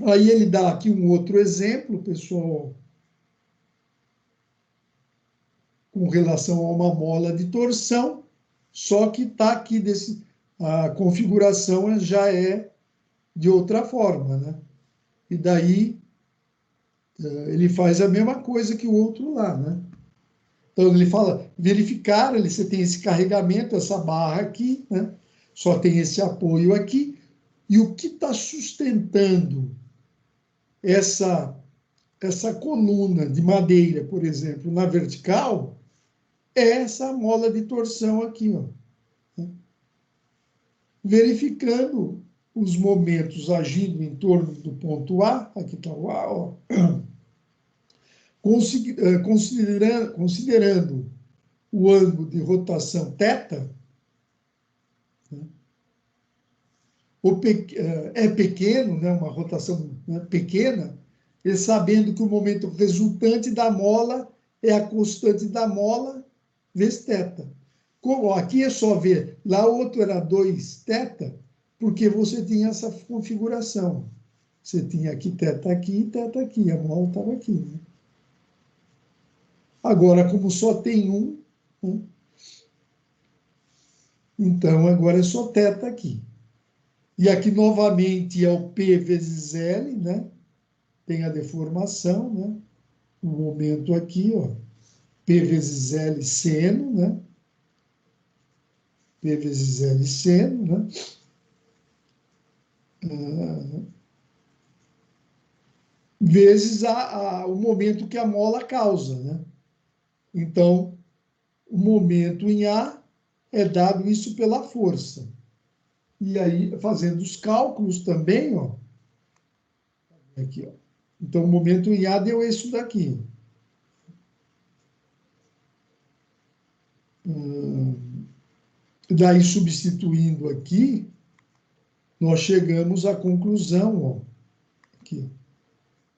S2: Aí ele dá aqui um outro exemplo, pessoal, com relação a uma mola de torção, só que está aqui a configuração já é de outra forma, né? E daí ele faz a mesma coisa que o outro lá, né? Então ele fala, verificar, você tem esse carregamento, essa barra aqui, né? Só tem esse apoio aqui, e o que está sustentando essa coluna de madeira, por exemplo, na vertical, é essa mola de torção aqui, ó. Verificando os momentos agindo em torno do ponto A, aqui está o A, ó, considerando o ângulo de rotação θ, né, é pequeno, né, uma rotação, né, pequena, e sabendo que o momento resultante da mola é a constante da mola vezes θ. Como aqui é só ver, lá o outro era 2θ, porque você tinha essa configuração. Você tinha aqui θ aqui e θ aqui, a mola estava aqui, né? Agora, como só tem um, né, então agora é só θ aqui. E aqui novamente é o P vezes L, né? Tem a deformação, né? O momento aqui, ó, P vezes L seno, né? P vezes L seno, né? Vezes o momento que a mola causa, né? Então, o momento em A é dado isso pela força. E aí, fazendo os cálculos também, ó, aqui, ó. Então, o momento em A deu isso daqui. Daí, substituindo aqui, nós chegamos à conclusão, ó, aqui,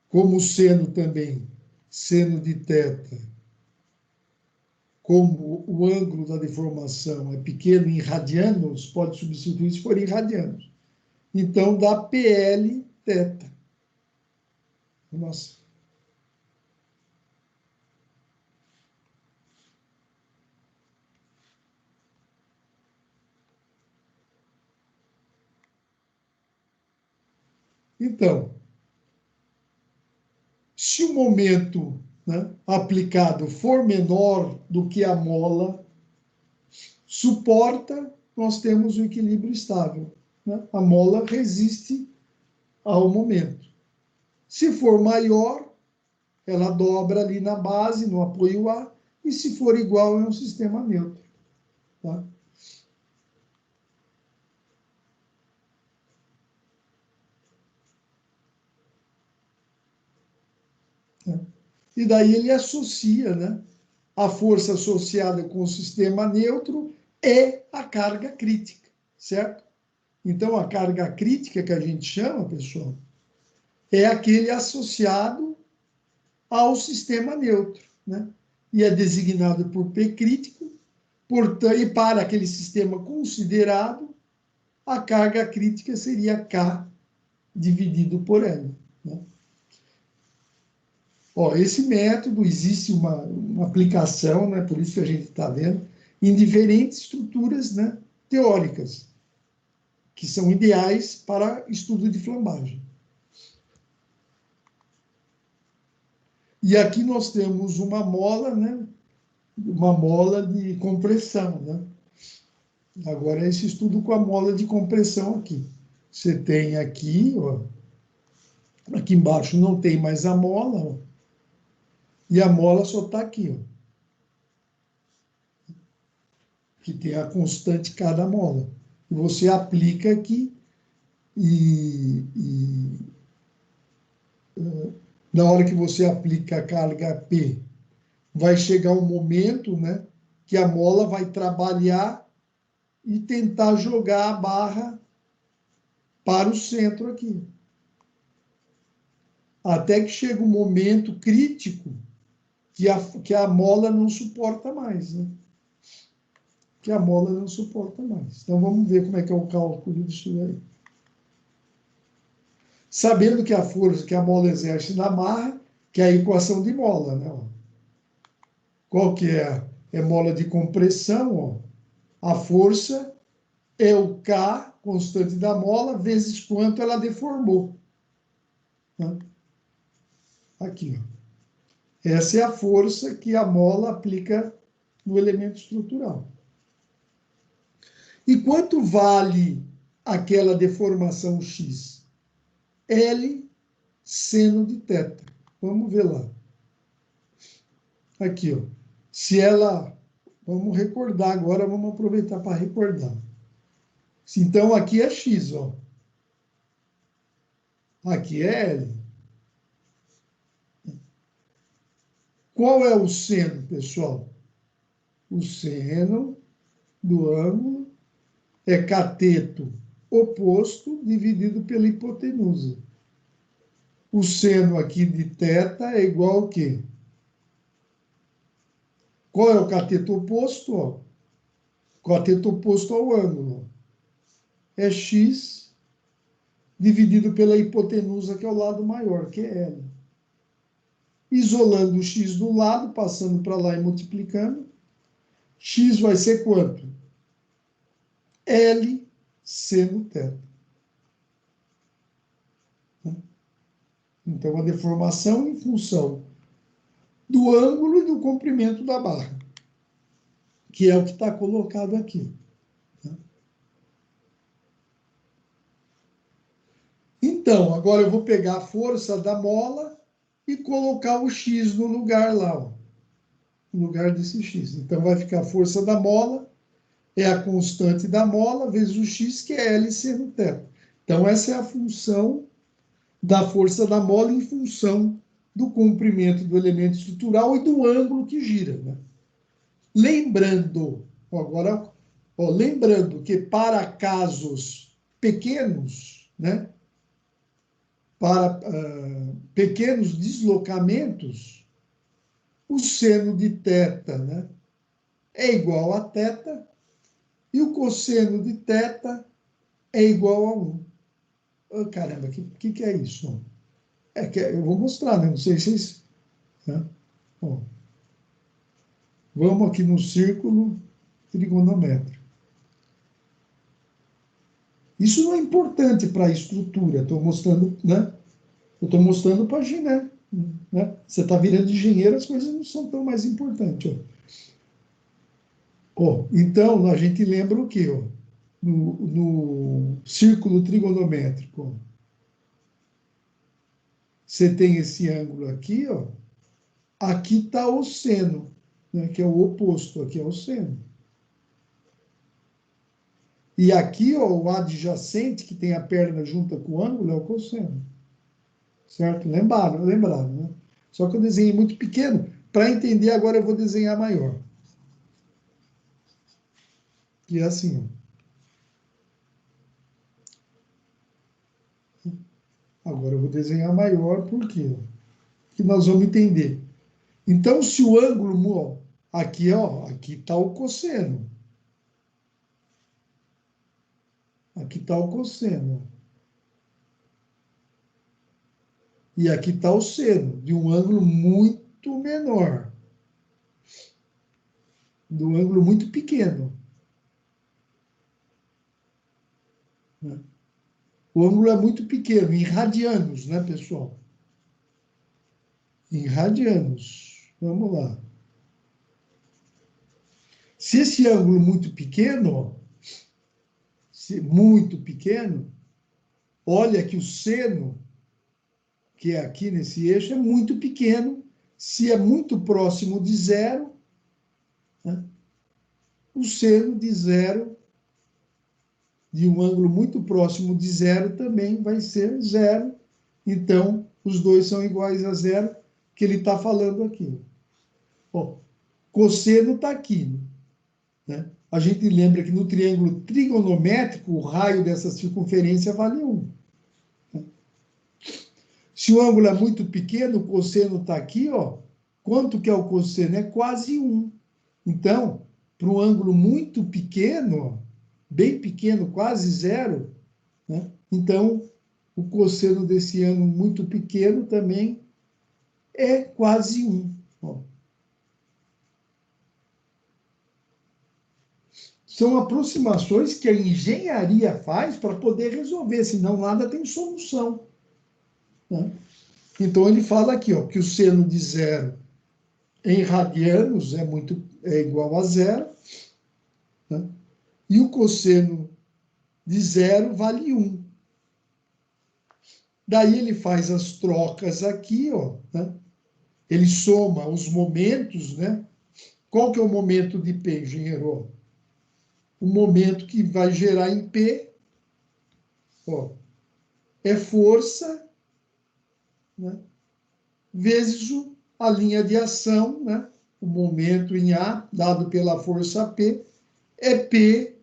S2: como o seno também, seno de θ, como o ângulo da deformação é pequeno em radianos, pode substituir se for em radianos. Então, dá PL θ. Nossa. Então, se o momento, né, aplicado for menor do que a mola suporta, nós temos o equilíbrio estável, né? A mola resiste ao momento. Se for maior, ela dobra ali na base, no apoio A, e se for igual, é um sistema neutro. Tá? E daí ele associa, né, a força associada com o sistema neutro é a carga crítica, certo? Então, a carga crítica que a gente chama, pessoal, é aquele associado ao sistema neutro, né? E é designado por P crítico, portanto, e para aquele sistema considerado, a carga crítica seria K dividido por L, né? Ó, esse método, existe uma aplicação, né, por isso que a gente está vendo, em diferentes estruturas, né, teóricas, que são ideais para estudo de flambagem. E aqui nós temos uma mola, né, uma mola de compressão, né? Agora, esse estudo com a mola de compressão aqui. Você tem aqui, ó, aqui embaixo não tem mais a mola, ó, e a mola só está aqui, ó, que tem a constante cada mola. E você aplica aqui na hora que você aplica a carga P, vai chegar um momento, né, que a mola vai trabalhar e tentar jogar a barra para o centro aqui. Até que chega um momento crítico que a mola não suporta mais, né? Que a mola não suporta mais. Então, vamos ver como é que é o cálculo disso aí. Sabendo que a força que a mola exerce na barra, que é a equação de mola, né? Qual que é? É mola de compressão, ó. A força é o K, constante da mola, vezes quanto ela deformou. Né? Aqui, ó. Essa é a força que a mola aplica no elemento estrutural. E quanto vale aquela deformação X? L seno de θ. Vamos ver lá. Aqui, ó. Se ela... Vamos recordar agora, vamos aproveitar para recordar. Então, aqui é X, ó. Aqui é L. Qual é o seno, pessoal? O seno do ângulo é cateto oposto dividido pela hipotenusa. O seno aqui de θ é igual ao quê? Qual é o cateto oposto? Ó? Cateto oposto ao ângulo. É x dividido pela hipotenusa, que é o lado maior, que é L. Isolando o x do lado, passando para lá e multiplicando, x vai ser quanto? L seno θ. Então, a deformação em função do ângulo e do comprimento da barra, que é o que está colocado aqui. Então, agora eu vou pegar a força da mola e colocar o x no lugar lá, ó, no lugar desse x. Então, vai ficar a força da mola, é a constante da mola, vezes o x, que é L seno θ. Então, essa é a função da força da mola em função do comprimento do elemento estrutural e do ângulo que gira, né? Lembrando, agora, ó, lembrando que para casos pequenos, né? Para pequenos deslocamentos, o seno de θ, né, é igual a θ e o cosseno de θ é igual a 1. Oh, caramba, o que é isso? É que eu vou mostrar, né? Não sei se vocês... Né? Bom, vamos aqui no círculo trigonométrico. Isso não é importante para a estrutura, estou mostrando, né? Eu estou mostrando para a gente, né? Você está virando engenheiro, as coisas não são tão mais importantes. Ó. Então, a gente lembra o quê? Ó? No círculo trigonométrico, ó. Você tem esse ângulo aqui, ó. Aqui está o seno, né? Que é o oposto, aqui é o seno. E aqui, ó, o adjacente, que tem a perna junta com o ângulo, é o cosseno. Certo? Lembraram, né? Só que eu desenhei muito pequeno. Para entender, agora eu vou desenhar maior. Que é assim, ó. Agora eu vou desenhar maior, por quê? Que nós vamos entender. Então, se o ângulo, ó, aqui, ó, aqui está o cosseno. Aqui está o cosseno. E aqui está o seno, de um ângulo muito menor. De um ângulo muito pequeno. O ângulo é muito pequeno, em radianos, né, pessoal? Em radianos. Vamos lá. Se esse ângulo muito pequeno, ó, muito pequeno, olha que o seno, que é aqui nesse eixo, é muito pequeno. Se é muito próximo de zero, né, o seno de zero, de um ângulo muito próximo de zero, também vai ser zero. Então, os dois são iguais a zero, que ele está falando aqui. Ó, cosseno está aqui, né? a gente lembra que no triângulo trigonométrico, o raio dessa circunferência vale 1. Se o ângulo é muito pequeno, o cosseno está aqui, ó. Quanto que é o cosseno? É quase 1. Então, para um ângulo muito pequeno, ó, bem pequeno, quase zero, né? Então, o cosseno desse ângulo muito pequeno também é quase 1. Ó. São aproximações que a engenharia faz para poder resolver, senão nada tem solução. Né? Então, ele fala aqui, ó, que o seno de zero em radianos é igual a zero, né? E o cosseno de zero vale 1. Daí ele faz as trocas aqui, ó, né? Ele soma os momentos, né? Qual que é o momento de P, engenheiro? O momento que vai gerar em P, ó, é força, né? Vezes a linha de ação, né? O momento em A, dado pela força P, é P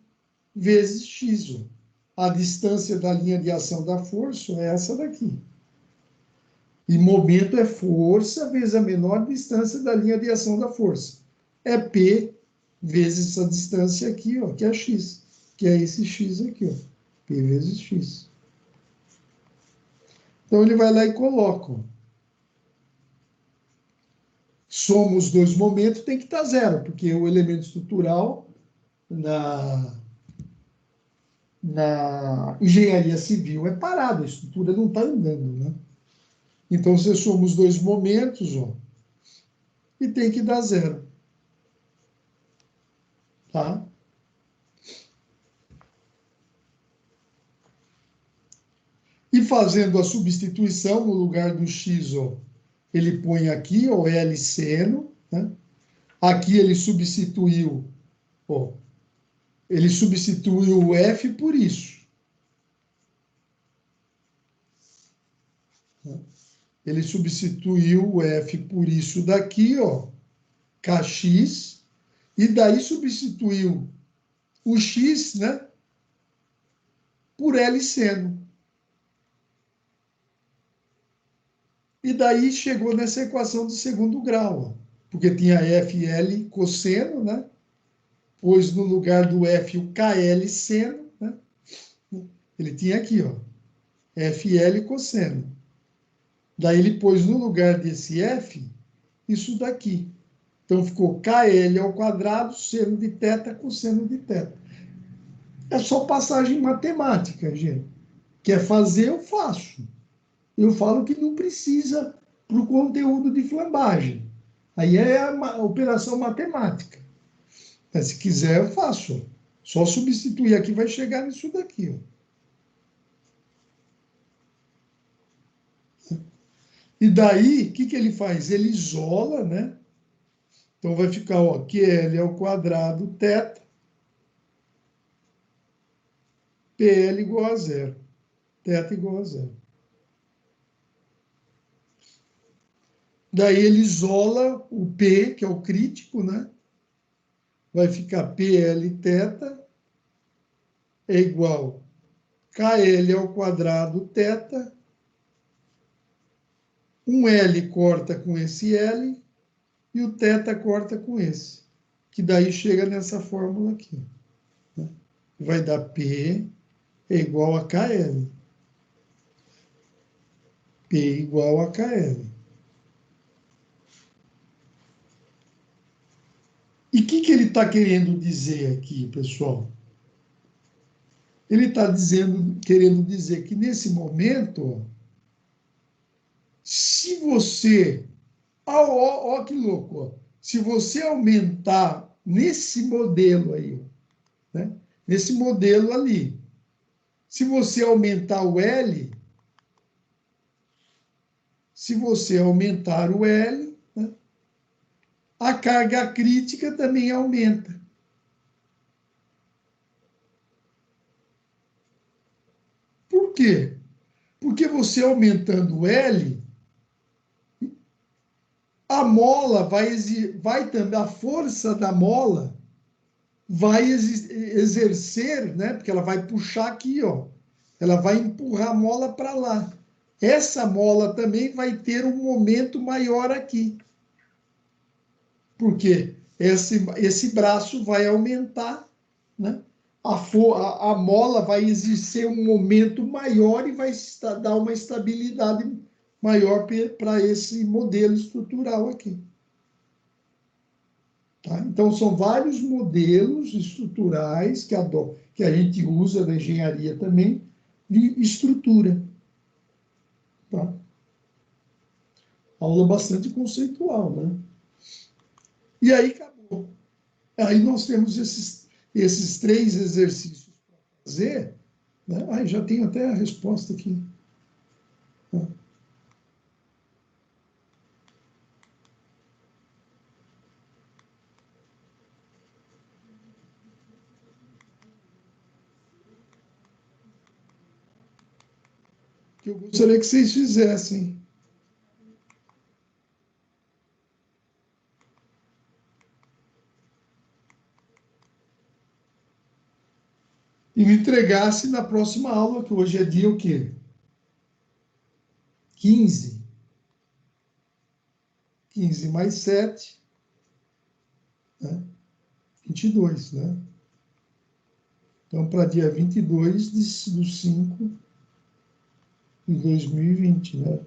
S2: vezes X. Ó. A distância da linha de ação da força é essa daqui. E momento é força vezes a menor distância da linha de ação da força. É P vezes essa distância aqui, ó, que é X. Que é esse X aqui, ó. P vezes X. Então, ele vai lá e coloca, ó. Soma os dois momentos, tem que estar zero, porque o elemento estrutural na engenharia civil é parado, a estrutura não está andando, né? Então, você soma os dois momentos, ó, e tem que dar zero. Tá? E fazendo a substituição, no lugar do x, ó, ele põe aqui, ó, L seno, né? Aqui ele substituiu, ó, ele substituiu o F por isso. Ele substituiu o F por isso daqui, ó, Kx, e daí substituiu o X, né, por L seno. E daí chegou nessa equação do segundo grau, ó, porque tinha FL cosseno, né, pôs no lugar do F o KL seno, né, ele tinha aqui, ó, FL cosseno. Daí ele pôs no lugar desse F, isso daqui. Então ficou KL ao quadrado, seno de θ, cosseno de θ. É só passagem matemática, gente. Quer fazer, eu faço. Eu falo que não precisa para o conteúdo de flambagem. Aí é a operação matemática. Mas se quiser, eu faço. Só substituir aqui, vai chegar nisso daqui, ó. E daí, o que ele faz? Ele isola, né? Então, vai ficar, ó, QL ao quadrado θ, PL igual a zero. Θ igual a zero. Daí, ele isola o P, que é o crítico, né? Vai ficar PL θ é igual KL ao quadrado θ. Um L corta com esse L e o θ corta com esse. Que daí chega nessa fórmula aqui. Né? Vai dar P é igual a KL. P igual a KL. E o que ele está querendo dizer aqui, pessoal? Ele está querendo dizer que nesse momento, ó, se você... Ó, que louco! Ó, se você aumentar nesse modelo aí, né, nesse modelo ali, se você aumentar o L, né, a carga crítica também aumenta. Por quê? Porque você aumentando o L, a mola vai também, a força da mola vai exercer, né? Porque ela vai puxar aqui, ó. Ela vai empurrar a mola para lá. Essa mola também vai ter um momento maior aqui. Porque esse braço vai aumentar, né? A mola vai exercer um momento maior e vai dar uma estabilidade maior para esse modelo estrutural aqui. Tá? Então, são vários modelos estruturais que a gente usa na engenharia também, de estrutura. Tá? Aula bastante conceitual, né? E aí acabou. Aí nós temos esses 3 exercícios para fazer. Né? Aí já tenho até a resposta aqui. Tá? Que eu gostaria que vocês fizessem. E me entregasse na próxima aula, que hoje é dia o quê? 15. 15 mais 7, né? 22, né? Então, para dia 22 de 5 de 2020, né?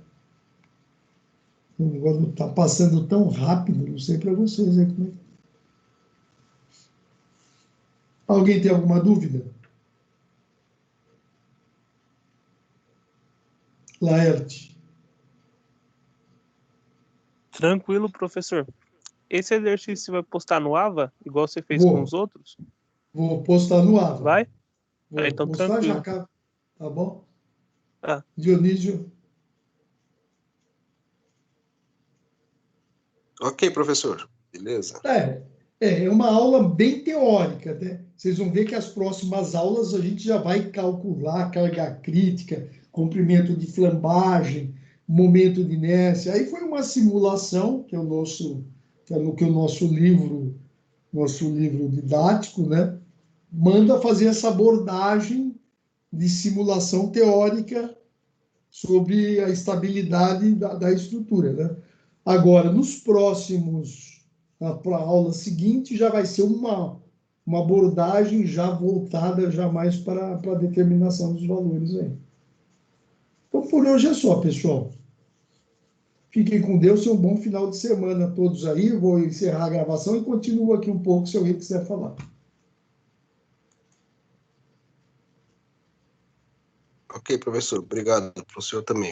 S2: O negócio está passando tão rápido, não sei para vocês aí como é. Alguém tem alguma dúvida? Laerte.
S1: Tranquilo, professor. Esse exercício você vai postar no AVA, igual você fez com os
S2: Vou.
S1: outros?
S2: Vou postar no AVA.
S1: Vai?
S2: Vou
S1: Então
S2: postar já,
S1: tranquilo.
S2: tá bom?
S1: Ah,
S2: Dionísio.
S4: Ok, professor. Beleza.
S2: É uma aula bem teórica, né? Vocês vão ver que as próximas aulas a gente já vai calcular carga crítica, comprimento de flambagem, momento de inércia. Aí foi uma simulação, que é o nosso livro didático, né? Manda fazer essa abordagem de simulação teórica sobre a estabilidade da estrutura, né? Agora, nos próximos, para a aula seguinte, já vai ser uma abordagem já voltada já mais para a determinação dos valores aí. Então, por hoje é só, pessoal. Fiquem com Deus e um bom final de semana a todos aí. Eu vou encerrar a gravação e continuo aqui um pouco se alguém quiser falar.
S4: Ok, professor. Obrigado. Para o senhor também.